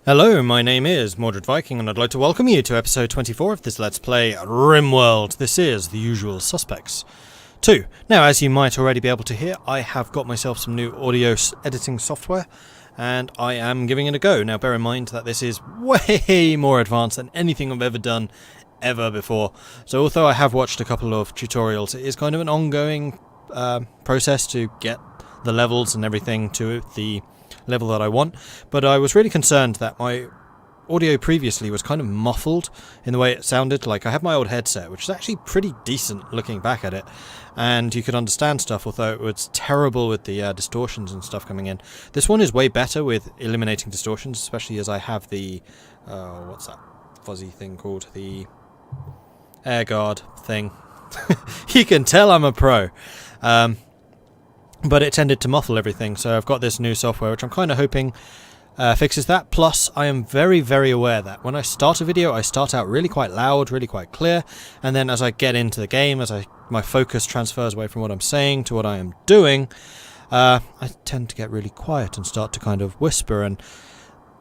Hello, my name is Mordred Viking, and I'd like to welcome you to episode 24 of this Let's Play RimWorld. This is The Usual Suspects 2. Now, as you might already be able to hear, I have got myself some new audio editing software, and I am giving it a go. Now, bear in mind that this is way more advanced than anything I've ever done ever before. So although I have watched a couple of tutorials, it is kind of an ongoing process to get the levels and everything to the level that I want, but I was really concerned that my audio previously was kind of muffled in the way it sounded. Like, I had my old headset, which is actually pretty decent looking back at it, and you could understand stuff, although it was terrible with the distortions and stuff coming in. This one is way better with eliminating distortions, especially as I have the what's that fuzzy thing called? The air guard thing. You can tell I'm a pro. But it tended to muffle everything, so I've got this new software which I'm kind of hoping fixes that. Plus, I am very, very aware that when I start a video, I start out really quite loud, really quite clear, and then as I get into the game, as my focus transfers away from what I'm saying to what I am doing, I tend to get really quiet and start to kind of whisper, and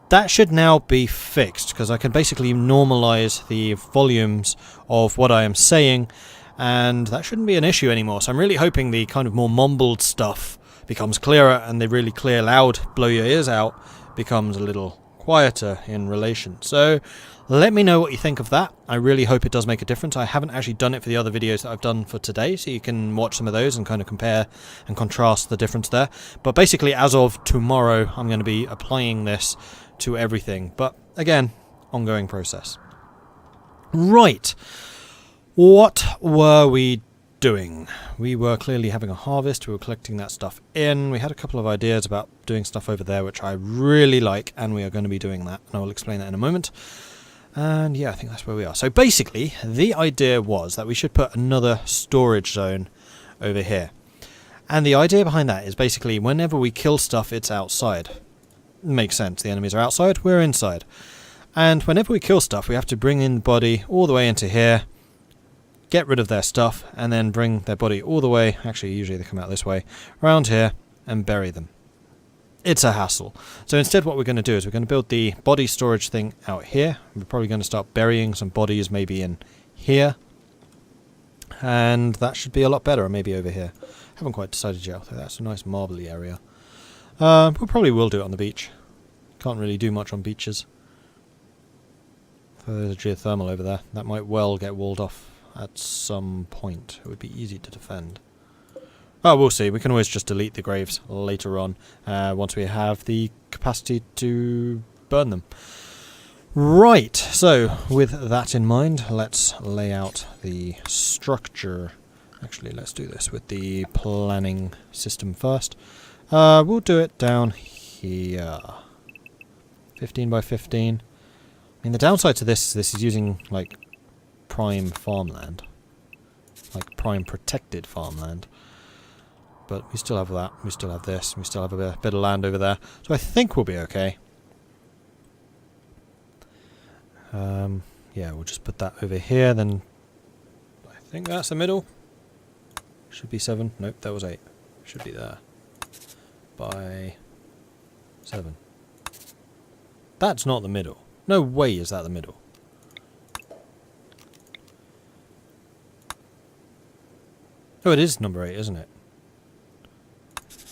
that should now be fixed, because I can basically normalize the volumes of what I am saying, and that shouldn't be an issue anymore. So I'm really hoping the kind of more mumbled stuff becomes clearer, and the really clear, loud, blow your ears out becomes a little quieter in relation. So let me know what you think of that. I really hope it does make a difference. I haven't actually done it for the other videos that I've done for today, so you can watch some of those and kind of compare and contrast the difference there. But basically, as of tomorrow, I'm going to be applying this to everything. But again, ongoing process. Right. What were we doing? We were clearly having a harvest. We were collecting that stuff in. We had a couple of ideas about doing stuff over there, which I really like, and we are going to be doing that, and I will explain that in a moment. And yeah, I think that's where we are. So basically, the idea was that we should put another storage zone over here. And the idea behind that is basically whenever we kill stuff, it's outside. Makes sense. The enemies are outside, we're inside. And whenever we kill stuff, we have to bring in the body all the way into here, get rid of their stuff, and then bring their body all the way, actually usually they come out this way, around here, and bury them. It's a hassle. So instead what we're going to do is we're going to build the body storage thing out here. We're probably going to start burying some bodies maybe in here, and that should be a lot better, or maybe over here. Haven't quite decided yet, though that's a nice marbly area. We probably will do it on the beach. Can't really do much on beaches. So there's a geothermal over there. That might well get walled off at some point. It would be easy to defend. Oh, we'll see. We can always just delete the graves later on, once we have the capacity to burn them. Right, so with that in mind, let's lay out the structure. Actually, let's do this with the planning system first. We'll do it down here. 15 by 15. I mean, the downside to this is using, like, prime farmland, like prime protected farmland, but we still have that, we still have this, we still have a bit of land over there, so I think we'll be okay. Yeah, we'll just put that over here, then I think that's the middle. Should be 7, nope, that was 8, should be there by 7. That's not the middle, no way is that the middle. Oh, it is number 8, isn't it?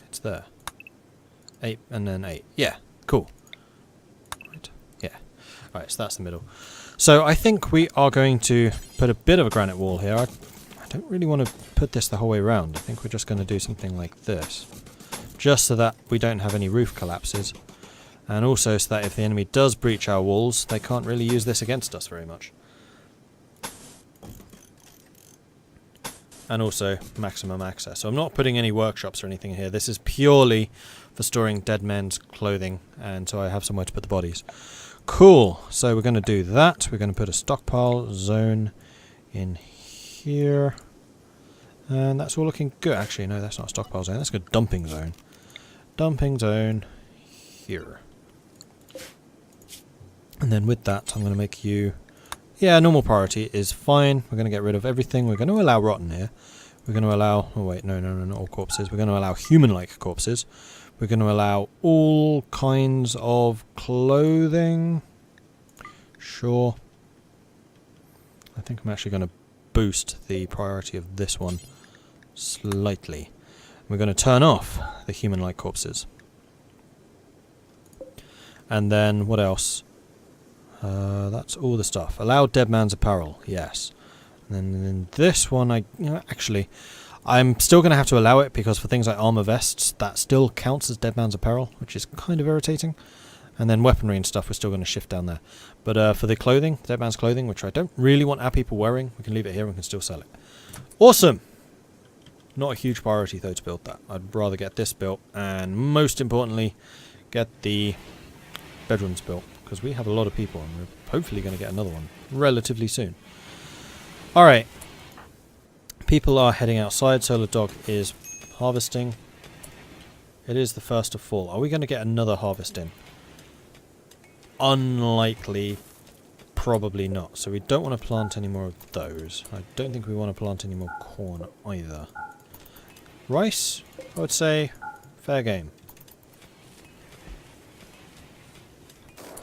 It's there. 8 and then 8. Yeah, cool. Right. Yeah. Right, so that's the middle. So I think we are going to put a bit of a granite wall here. I don't really want to put this the whole way around. I think we're just going to do something like this. Just so that we don't have any roof collapses. And also so that if the enemy does breach our walls, they can't really use this against us very much. And also maximum access. So I'm not putting any workshops or anything here. This is purely for storing dead men's clothing, and so I have somewhere to put the bodies. Cool. So we're going to do that. We're going to put a stockpile zone in here. And that's all looking good. Actually, no, that's not a stockpile zone. That's a good dumping zone. Dumping zone here. And then with that, I'm going to make you... Yeah, normal priority is fine. We're going to get rid of everything. We're going to allow rotten here. We're going to allow... Oh, wait, no, not all corpses. We're going to allow human-like corpses. We're going to allow all kinds of clothing. Sure. I think I'm actually going to boost the priority of this one slightly. We're going to turn off the human-like corpses. And then, what else? That's all the stuff. Allow dead man's apparel. Yes. And then in this one, actually, I'm still going to have to allow it because for things like armor vests, that still counts as dead man's apparel, which is kind of irritating. And then weaponry and stuff, we're still going to shift down there. But for the clothing, dead man's clothing, which I don't really want our people wearing, we can leave it here and we can still sell it. Awesome! Not a huge priority, though, to build that. I'd rather get this built, and most importantly, get the bedrooms built, because we have a lot of people, and we're hopefully going to get another one relatively soon. Alright. People are heading outside. Solar Dog is harvesting. It is the first of fall. Are we going to get another harvest in? Unlikely. Probably not. So we don't want to plant any more of those. I don't think we want to plant any more corn either. Rice, I would say, fair game.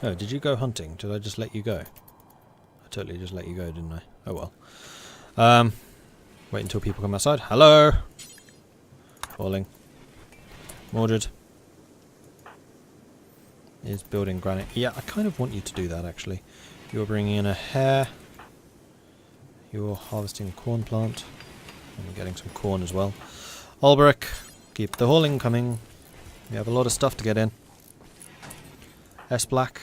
Oh, did you go hunting? Did I just let you go? I totally just let you go, didn't I? Oh well. Wait until people come outside. Hello! Falling. Mordred is building granite. Yeah, I kind of want you to do that, actually. You're bringing in a hare. You're harvesting a corn plant. And we're getting some corn as well. Alberic, keep the hauling coming. We have a lot of stuff to get in. S-Black.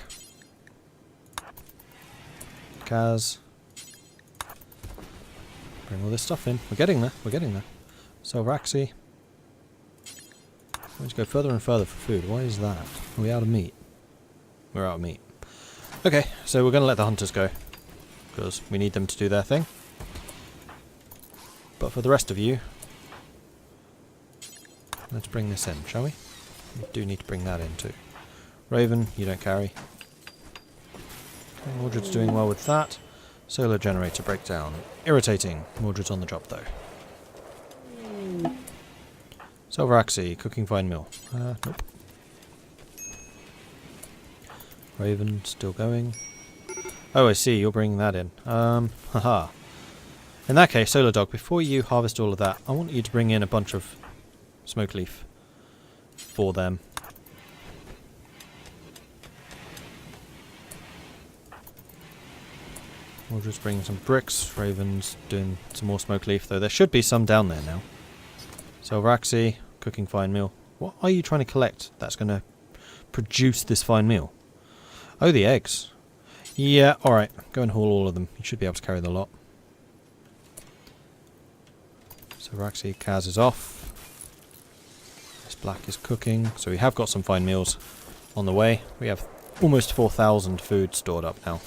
Kaz. Bring all this stuff in. We're getting there. We're getting there. So Raxi. Let's go further and further for food. Why is that? Are we out of meat? We're out of meat. Okay, so we're going to let the hunters go. Because we need them to do their thing. But for the rest of you, let's bring this in, shall we? We do need to bring that in too. Raven, you don't carry. Okay, Mordred's doing well with that. Solar generator breakdown. Irritating. Mordred's on the job though. Silveraxi, cooking fine meal. Nope. Raven, still going. Oh, I see, you're bringing that in. Haha. In that case, Solar Dog, before you harvest all of that, I want you to bring in a bunch of smoke leaf for them. We'll just bring some bricks. Raven's doing some more smoke leaf, though there should be some down there now. So Raxi, cooking fine meal. What are you trying to collect that's going to produce this fine meal? Oh, the eggs. Yeah, alright. Go and haul all of them. You should be able to carry the lot. So Raxi, Kaz is off. This Black is cooking. So we have got some fine meals on the way. We have almost 4,000 food stored up now.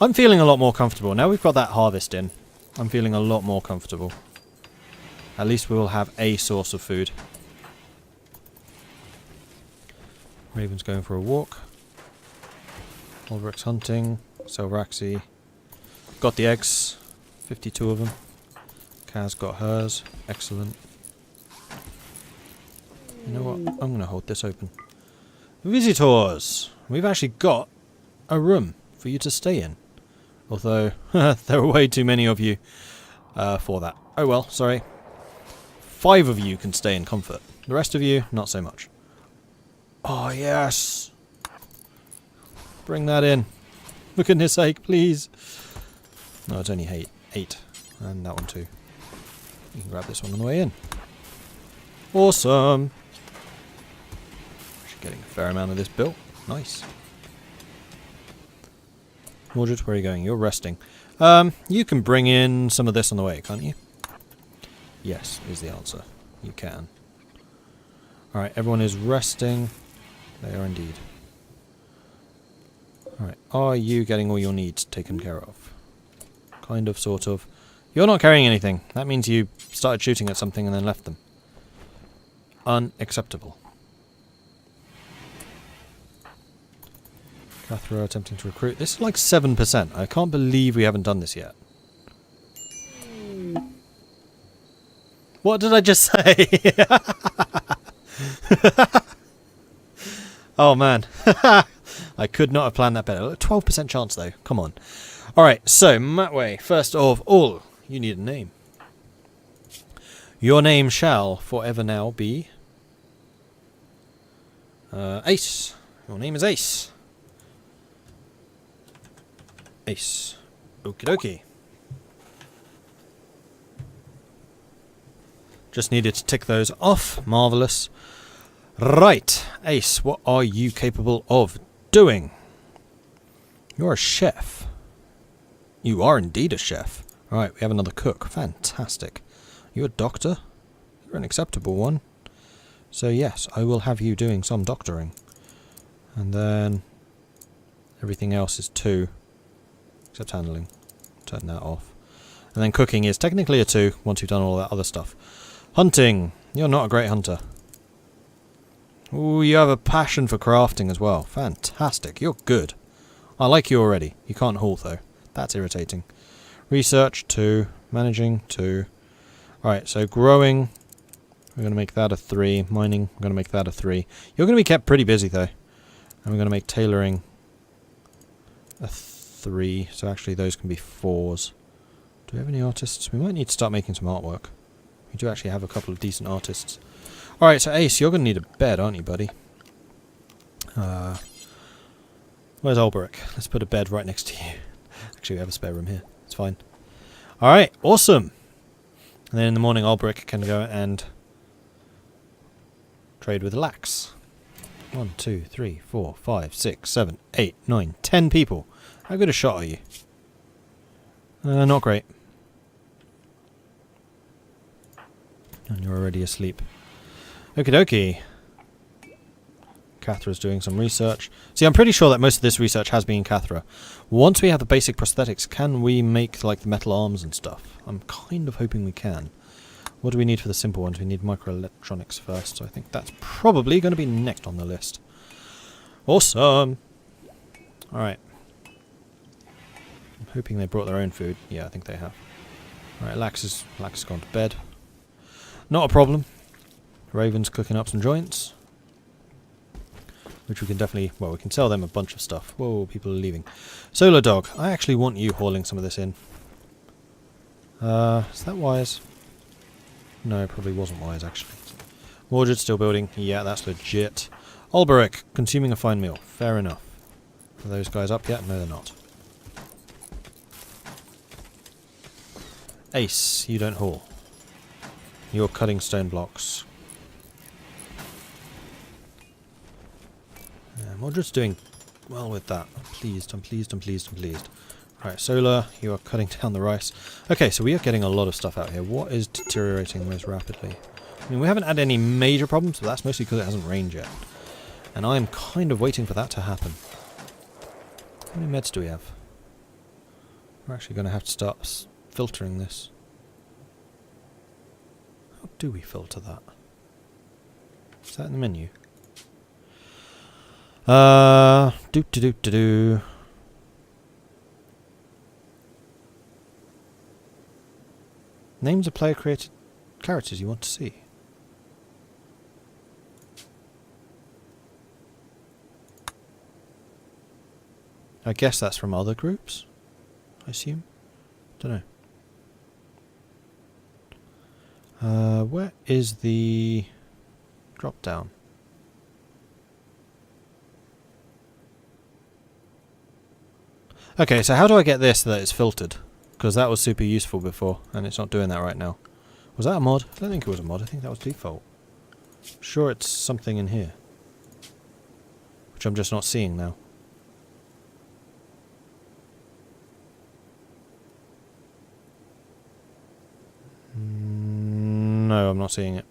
I'm feeling a lot more comfortable. Now we've got that harvest in, I'm feeling a lot more comfortable. At least we will have a source of food. Raven's going for a walk. Ulrich's hunting. Selraxi got the eggs. 52 of them. Kaz got hers. Excellent. You know what? I'm going to hold this open. Visitors! We've actually got a room for you to stay in. Although, there are way too many of you for that. Oh well, sorry. 5 of you can stay in comfort. The rest of you, not so much. Oh, yes! Bring that in. For goodness sake, please. No, it's only 8. And that one too. You can grab this one on the way in. Awesome! Actually getting a fair amount of this built. Nice. Mordred, where are you going? You're resting. You can bring in some of this on the way, can't you? Yes, is the answer. You can. Alright, everyone is resting. They are indeed. Alright, are you getting all your needs taken care of? Kind of, sort of. You're not carrying anything. That means you started shooting at something and then left them. Unacceptable. Cathra attempting to recruit. This is like 7%. I can't believe we haven't done this yet. What did I just say? Oh man. I could not have planned that better. 12% chance though. Come on. Alright, so Matway, first of all, you need a name. Your name shall forever now be Ace. Your name is Ace. Ace. Okie dokie. Just needed to tick those off. Marvellous. Right, Ace, what are you capable of doing? You're a chef. You are indeed a chef. Alright, we have another cook. Fantastic. You're a doctor? You're an acceptable one. So yes, I will have you doing some doctoring. And then everything else is 2. Except handling. Turn that off. And then cooking is technically a 2 once you've done all that other stuff. Hunting. You're not a great hunter. Ooh, you have a passion for crafting as well. Fantastic. You're good. I like you already. You can't haul though. That's irritating. Research 2. Managing 2. Alright, so growing. We're going to make that a 3. Mining. We're going to make that a 3. You're going to be kept pretty busy though. And we're going to make tailoring a 3. So actually those can be 4s. Do we have any artists? We might need to start making some artwork. We do actually have a couple of decent artists. Alright, so Ace, you're going to need a bed, aren't you, buddy? Where's Ulbrich? Let's put a bed right next to you. Actually, we have a spare room here. It's fine. Alright, awesome! And then in the morning, Ulbrich can go and trade with Lax. 1, 2, 3, 4, 5, 6, 7, 8, 9, 10 people. How good a shot are you? Not great. And you're already asleep. Okie dokie. Cathra's doing some research. See, I'm pretty sure that most of this research has been Cathra. Once we have the basic prosthetics, can we make like the metal arms and stuff? I'm kind of hoping we can. What do we need for the simple ones? We need microelectronics first, so I think that's probably going to be next on the list. Awesome! Alright. I'm hoping they brought their own food. Yeah, I think they have. Alright, Lax has gone to bed. Not a problem. Raven's cooking up some joints. Which we can definitely... Well, we can sell them a bunch of stuff. Whoa, people are leaving. Solar Dog. I actually want you hauling some of this in. Is that wise? No, it probably wasn't wise, actually. Mordred still building. Yeah, that's legit. Ulberich, consuming a fine meal. Fair enough. Are those guys up yet? No, they're not. Ace, you don't haul. You're cutting stone blocks. Yeah, Mordred's doing well with that. I'm pleased, I'm pleased, I'm pleased, I'm pleased. Alright, Solar, you are cutting down the rice. Okay, so we are getting a lot of stuff out here. What is deteriorating most rapidly? I mean, we haven't had any major problems, but that's mostly because it hasn't rained yet. And I'm kind of waiting for that to happen. How many meds do we have? We're actually going to have to start filtering this. How do we filter that? Is that in the menu? Do. Names of player created characters you want to see. I guess that's from other groups, I assume. Don't know. Where is the drop down? Okay, so how do I get this so that it's filtered? Because that was super useful before, and it's not doing that right now. Was that a mod? I don't think it was a mod, I think that was default. I'm sure it's something in here. Which I'm just not seeing now. No, I'm not seeing it.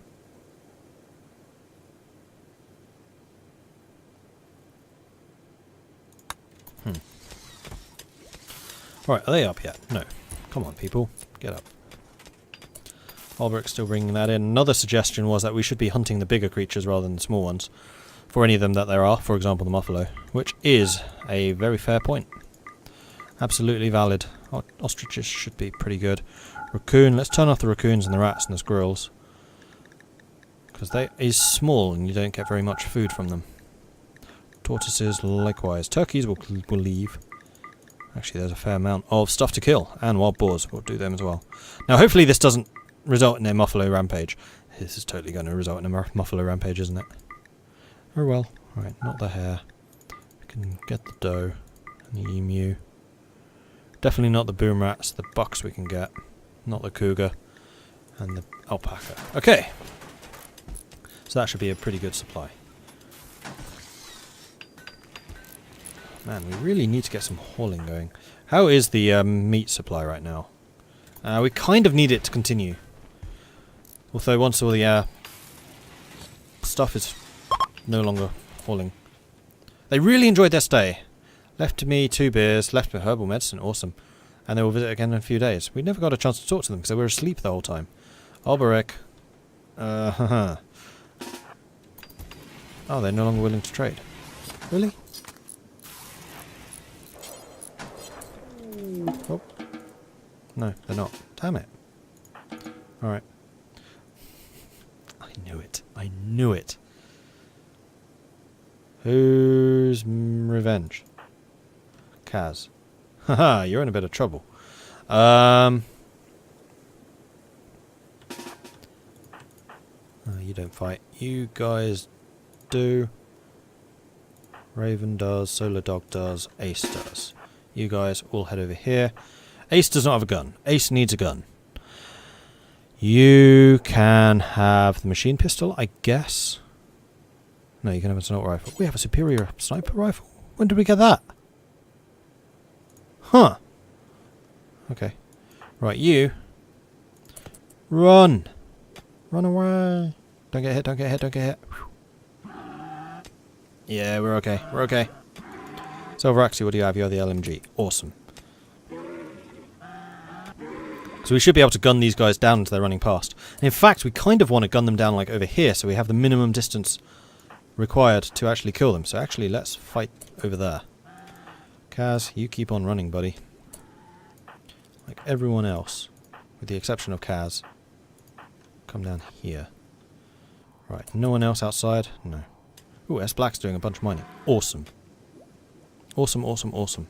Alright, are they up yet? No. Come on, people. Get up. Albrecht's still bringing that in. Another suggestion was that we should be hunting the bigger creatures rather than the small ones. For any of them that there are. For example, the Muffalo. Which is a very fair point. Absolutely valid. Ostriches should be pretty good. Raccoon. Let's turn off the raccoons and the rats and the squirrels. Because they is small and you don't get very much food from them. Tortoises likewise. Turkeys will leave. Actually, there's a fair amount of stuff to kill. And wild boars. We'll do them as well. Now, hopefully this doesn't result in a Muffalo rampage. This is totally going to result in a Muffalo rampage, isn't it? Oh well. Right, not the hare. We can get the doe and the emu. Definitely not the boom rats. The bucks we can get. Not the cougar. And the alpaca. Okay. So that should be a pretty good supply. Man, we really need to get some hauling going. How is the meat supply right now? We kind of need it to continue. Although once all the stuff is no longer hauling. They really enjoyed their stay. Left me 2 beers, left me herbal medicine, awesome. And they will visit again in a few days. We never got a chance to talk to them because they were asleep the whole time. Alberic. Oh, they're no longer willing to trade. Really? Oh. No, they're not. Damn it. Alright. I knew it. I knew it. Who's revenge? Kaz. Haha, you're in a bit of trouble. You don't fight. You guys do. Raven does. Solar Dog does. Ace does. You guys all head over here. Ace does not have a gun. Ace needs a gun. You can have the machine pistol, I guess. No, you can have a sniper rifle. We have a superior sniper rifle. When did we get that? Huh. Okay. Right, you. Run. Run away. Don't get hit, don't get hit, don't get hit. Yeah, we're okay. We're okay. Silver Axie, what do you have? You have the LMG. Awesome. So we should be able to gun these guys down until they're running past. And in fact, we kind of want to gun them down like over here, so we have the minimum distance required to actually kill them. So actually, let's fight over there. Kaz, you keep on running, buddy. Like everyone else, with the exception of Kaz. Come down here. Right, no one else outside? No. Ooh, S Black's doing a bunch of mining. Awesome. Awesome, awesome, awesome.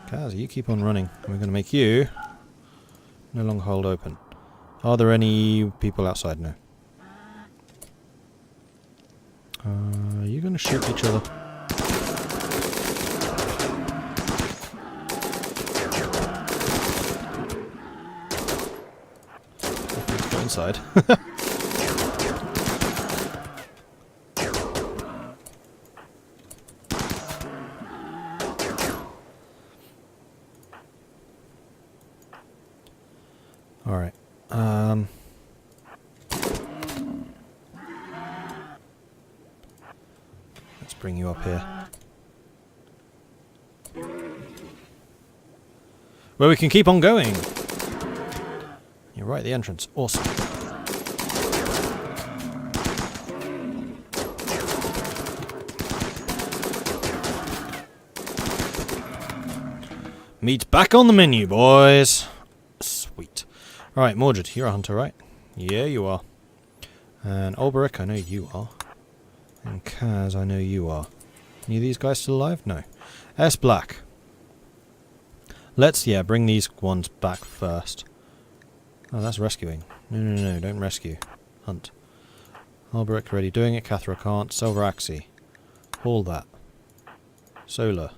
Kaz, you keep on running. We're going to make you no longer hold open. Are there any people outside? No. Are you going to shoot each other? Go inside. Alright. Let's bring you up here. Where we can keep on going. You're right at the entrance. Awesome. Meat back on the menu, boys. Sweet. Right, Mordred, you're a hunter, right? Yeah, you are. And Alberic, I know you are. And Kaz, I know you are. Any of these guys still alive? No. S Black. Let's, bring these ones back first. Oh, that's rescuing. No, no, no, don't rescue. Hunt. Alberic already doing it. Cathra can't. Silver Axie. Haul that. Solar.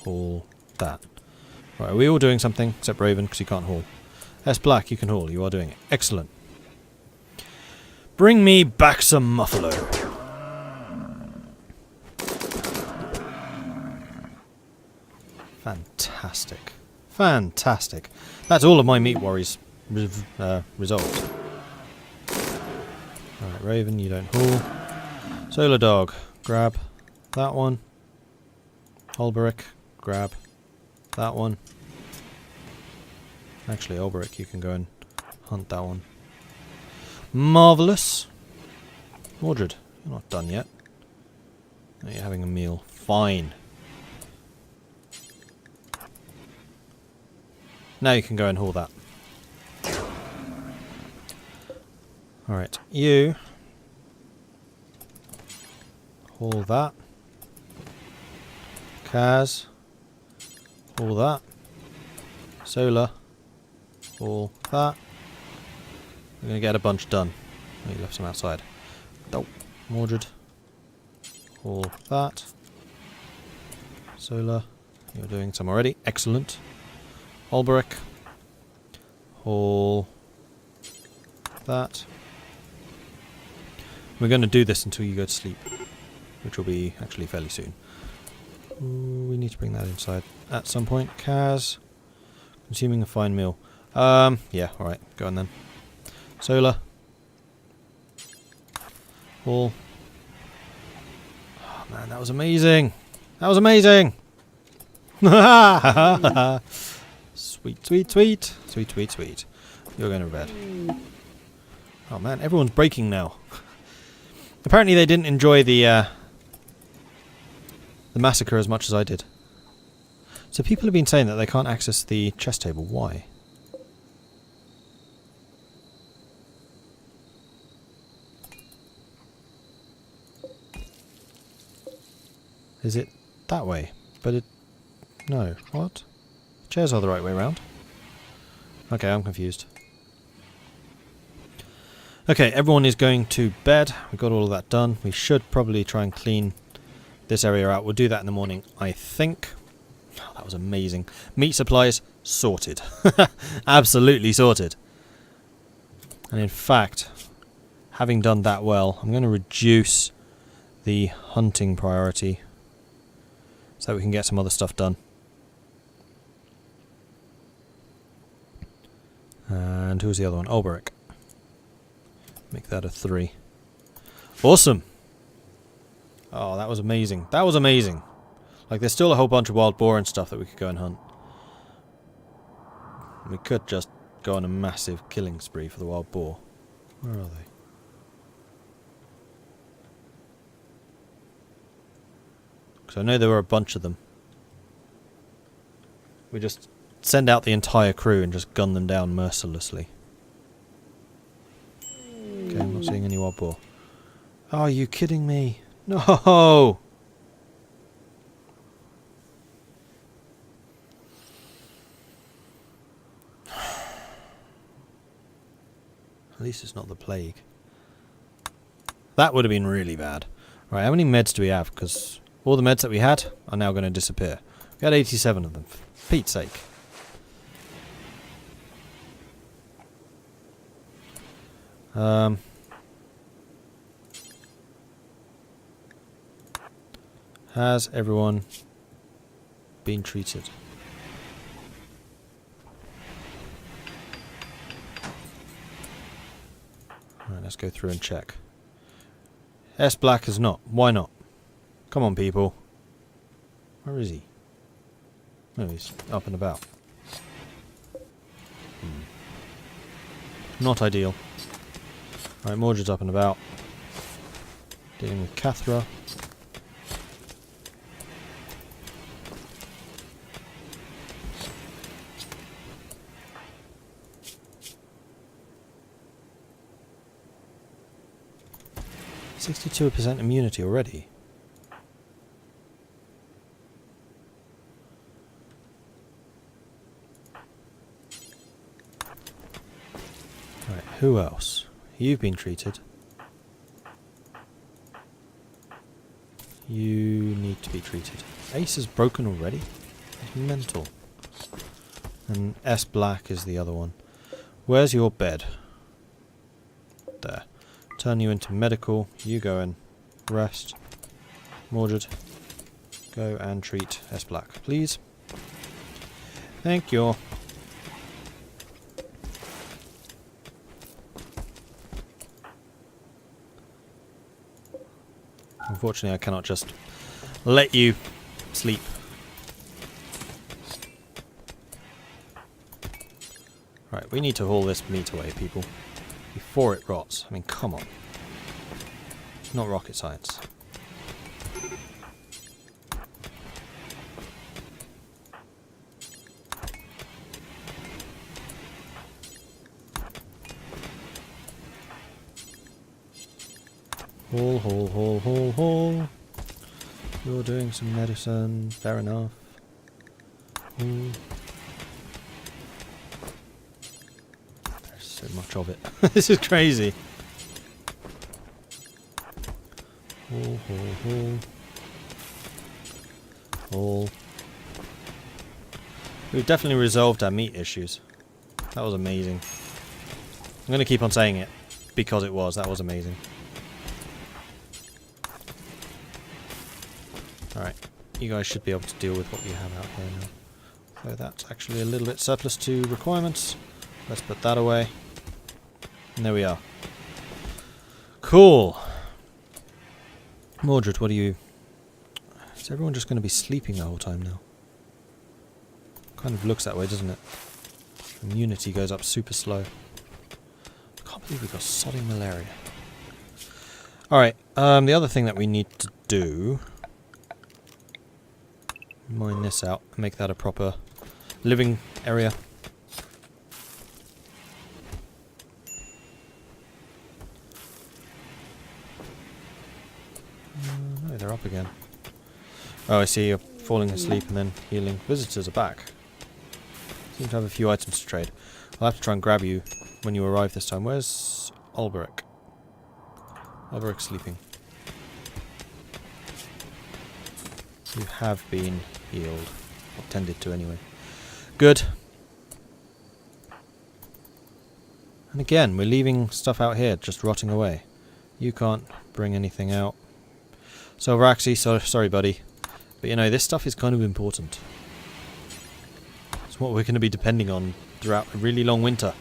Haul that. Right, are we all doing something? Except Raven, because you can't haul. S Black, you can haul. You are doing it. Excellent. Bring me back some Muffalo. Fantastic. Fantastic. That's all of my meat worries resolved. Alright, Raven, you don't haul. Solar Dog, grab that one. Alberic, grab that one. Actually, Alberic, you can go and hunt that one. Marvellous. Mordred, you're not done yet. No, you're having a meal. Fine. Now you can go and haul that. Alright, you haul that. Kaz, haul that. Solar, haul that. We're going to get a bunch done. Oh, you left some outside. Oh, Mordred, haul that. Solar, you're doing some already. Excellent. Olberic, haul that. We're going to do this until you go to sleep, which will be actually fairly soon. Ooh, we need to bring that inside at some point. Kaz, consuming a fine meal. Yeah, alright, go on then. Solar. Haul. Oh man, that was amazing! That was amazing! Sweet, sweet, sweet. Sweet, sweet, sweet. You're going to bed. Oh man, everyone's breaking now. Apparently they didn't enjoy the massacre as much as I did. So people have been saying that they can't access the chess table. Why? Is it that way? But it... No. What? Chairs are the right way around. Okay, I'm confused. Okay, everyone is going to bed. We've got all of that done. We should probably try and clean this area out. We'll do that in the morning, I think. Oh, that was amazing. Meat supplies, sorted. Absolutely sorted. And in fact, having done that well, I'm going to reduce the hunting priority so that we can get some other stuff done. And who's the other one? Olberic. Make that a 3. Awesome! Oh, that was amazing. That was amazing. Like, there's still a whole bunch of wild boar and stuff that we could go and hunt. We could just go on a massive killing spree for the wild boar. Where are they? Because I know there were a bunch of them. We just send out the entire crew and just gun them down mercilessly. Okay, I'm not seeing any wild boar. Oh, are you kidding me? No! At least it's not the plague. That would have been really bad. Right, how many meds do we have? Because all the meds that we had are now going to disappear. We had 87 of them. For Pete's sake. Has everyone been treated? Alright, let's go through and check. S Black is not. Why not? Come on, people. Where is he? No, he's up and about. Not ideal. Alright, Mordred's up and about. Dealing with Cathra. %immunity already. Right, who else? You've been treated. You need to be treated. Ace is broken already? It's mental. And S Black is the other one. Where's your bed? There. Turn you into medical. You go and rest. Mordred, go and treat S Black, please. Thank you. Unfortunately, I cannot just let you sleep. Right, we need to haul this meat away, people. Before it rots. I mean, come on. It's not rocket science. Haul, haul, haul, haul, haul. You're doing some medicine. Fair enough. Haul. There's so much of it. This is crazy. Haul, haul, haul. Haul. We've definitely resolved our meat issues. That was amazing. I'm going to keep on saying it because it was. That was amazing. Alright. You guys should be able to deal with what you have out here now. So that's actually a little bit surplus to requirements. Let's put that away. And there we are. Cool. Mordred, what are you... Is everyone just going to be sleeping the whole time now? Kind of looks that way, doesn't it? Immunity goes up super slow. I can't believe we got sodding malaria. Alright, the other thing that we need to do... Mine this out and make that a proper living area. No, they're up again. Oh, I see, you're falling asleep and then healing. Visitors are back. Seem to have a few items to trade. I'll have to try and grab you when you arrive this time. Where's Alberic? Alberic's sleeping. You have been healed. Or tended to anyway. Good. And again, we're leaving stuff out here just rotting away. You can't bring anything out. So Raxi, sorry buddy. But you know, this stuff is kind of important. It's what we're going to be depending on throughout a really long winter.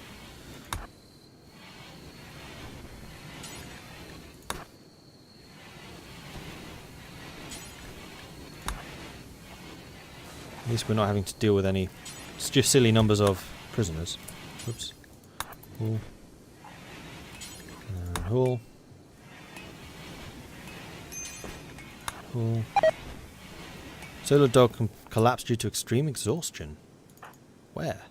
At least we're not having to deal with any just silly numbers of prisoners. Oops. Haul. And haul. Haul. Solar dog collapsed due to extreme exhaustion. Where?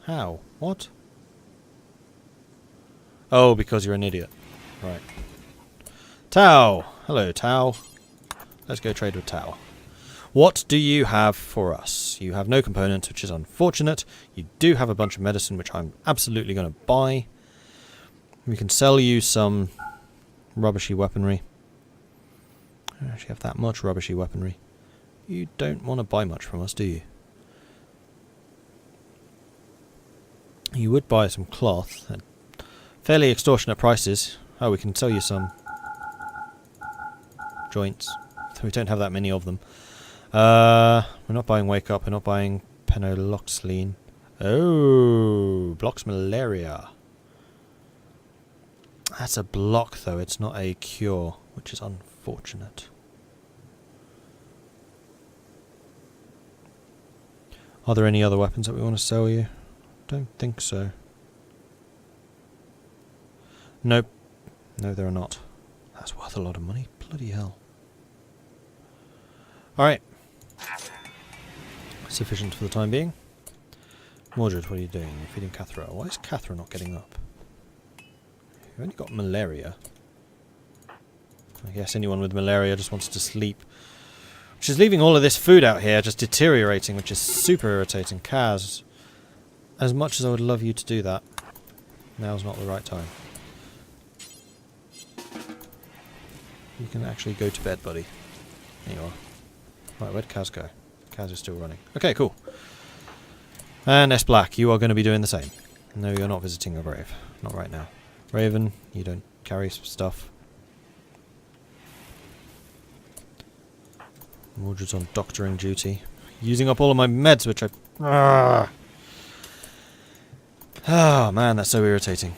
How? What? Oh, because you're an idiot. Right. Tau! Hello, Tau. Let's go trade with Tau. What do you have for us? You have no components, which is unfortunate. You do have a bunch of medicine, which I'm absolutely going to buy. We can sell you some rubbishy weaponry. I don't actually have that much rubbishy weaponry. You don't want to buy much from us, do you? You would buy some cloth at fairly extortionate prices. Oh, we can sell you some joints. We don't have that many of them. We're not buying Wake Up. We're not buying Penoloxline. Oh, blocks malaria. That's a block, though. It's not a cure, which is unfortunate. Are there any other weapons that we want to sell you? Don't think so. Nope. No, there are not. That's worth a lot of money. Bloody hell. Alright. Sufficient for the time being. Mordred, what are you doing? You're feeding Cathra. Why is Cathra not getting up? You've only got malaria. I guess anyone with malaria just wants to sleep. Which is leaving all of this food out here just deteriorating, which is super irritating. Kaz, as much as I would love you to do that, now's not the right time. You can actually go to bed, buddy. There you are. Right, where'd Kaz go? Kaz is still running. Okay, cool. And S Black, you are going to be doing the same. No, you're not visiting a grave. Not right now. Raven, you don't carry stuff. Mordred's on doctoring duty. Using up all of my meds, which I... Ah, man, that's so irritating.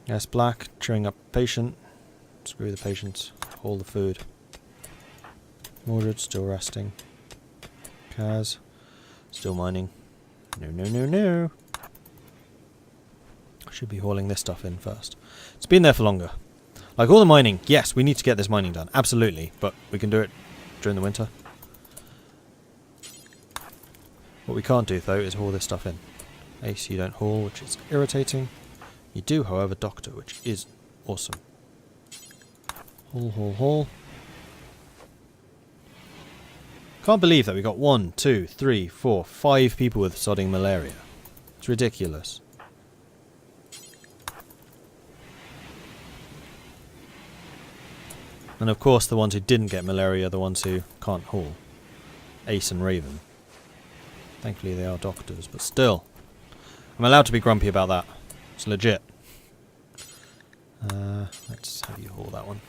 S Black, cheering up patient. Screw the patients. All the food. Mordred, still resting. Kaz, still mining. No, no, no, no. I should be hauling this stuff in first. It's been there for longer. Like all the mining, yes, we need to get this mining done. Absolutely. But we can do it during the winter. What we can't do, though, is haul this stuff in. Ace, you don't haul, which is irritating. You do, however, doctor, which is awesome. Haul, haul, haul. Can't believe that we got 1, 2, 3, 4, 5 people with sodding malaria. It's ridiculous. And of course the ones who didn't get malaria are the ones who can't haul. Ace and Raven. Thankfully they are doctors, but still. I'm allowed to be grumpy about that. It's legit. Let's have you haul that one.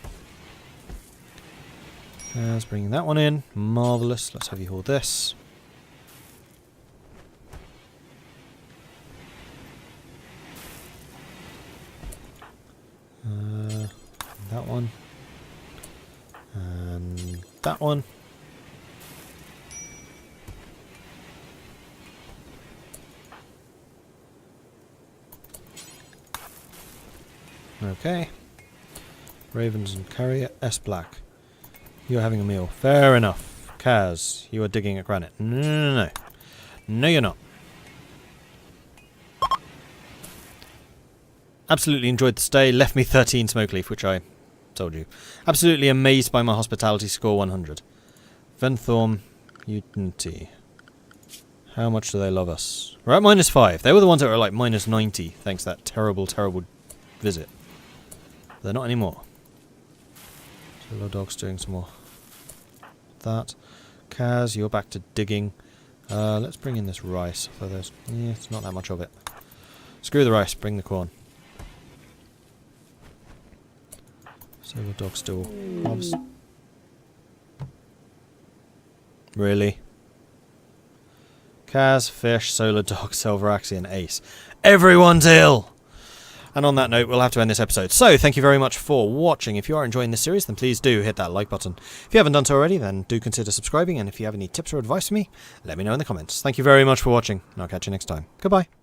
Let's bring that one in. Marvellous. Let's have you haul this. That one. And that one. Okay. Ravens and Carrier. S Black. You're having a meal. Fair enough. Kaz, you are digging at granite. No, no, no. No, you're not. Absolutely enjoyed the stay. Left me 13 smoke leaf, which I told you. Absolutely amazed by my hospitality score 100. Venthorm, Unity. How much do they love us? We're at -5. They were the ones that were like -90, thanks to that terrible, terrible visit. They're not anymore. Solo Dog's doing some more. That. Kaz, you're back to digging. Let's bring in this rice. So there's, it's not that much of it. Screw the rice, bring the corn. Solo Dog still loves. Really? Kaz, Fish, Solar Dog, Silveraxi, Ace. Everyone's ill! And on that note, we'll have to end this episode. So, thank you very much for watching. If you are enjoying this series, then please do hit that like button. If you haven't done so already, then do consider subscribing. And if you have any tips or advice for me, let me know in the comments. Thank you very much for watching, and I'll catch you next time. Goodbye.